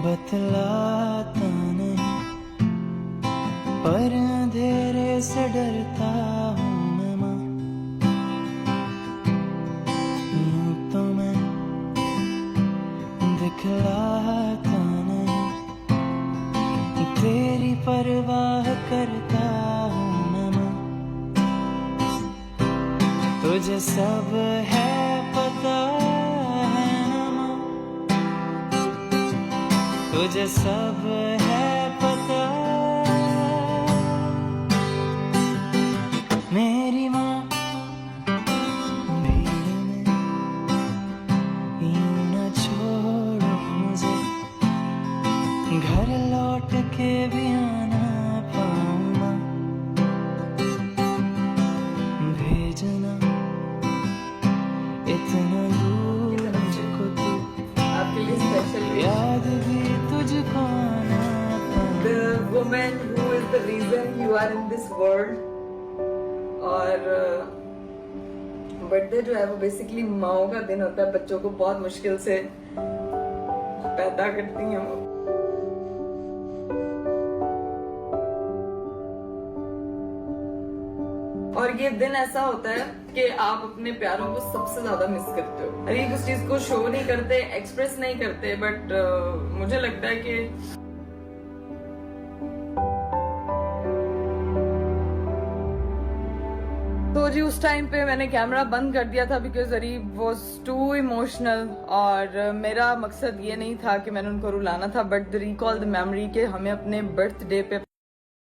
बतलाता नहीं पर अंधेरे से डरता हूँ मैं माँ। यूं तो मैं दिखलाता नहीं तेरी परवाह करता हूँ मैं माँ। तुझे सब है पता है ना माँ, तुझे सब है पता। मेरी माँ भीड़ में यूं न छोड़ो मुझे, घर लौट के भी आना पाऊँ माँ। भेजना इतना दूर मुझको तू, आपके लिए स्पेशल याद भी तुझको आना पाऊँ। the woman who is the reason you are in this world। और बर्थडे जो है वो बेसिकली माओ का दिन होता है, बच्चों को बहुत मुश्किल से पैदा करती हैं वो। और ये दिन ऐसा होता है कि आप अपने प्यारों को सबसे ज्यादा मिस करते हो। अरे उस चीज को शो नहीं करते, एक्सप्रेस नहीं करते, बट मुझे लगता है कि तो जी उस टाइम पे मैंने कैमरा बंद कर दिया था because Areeb was too emotional. और मेरा मकसद ये नहीं था कि मैंने उनको रुलाना था, but the recall the memory के हमें अपने बर्थडे पे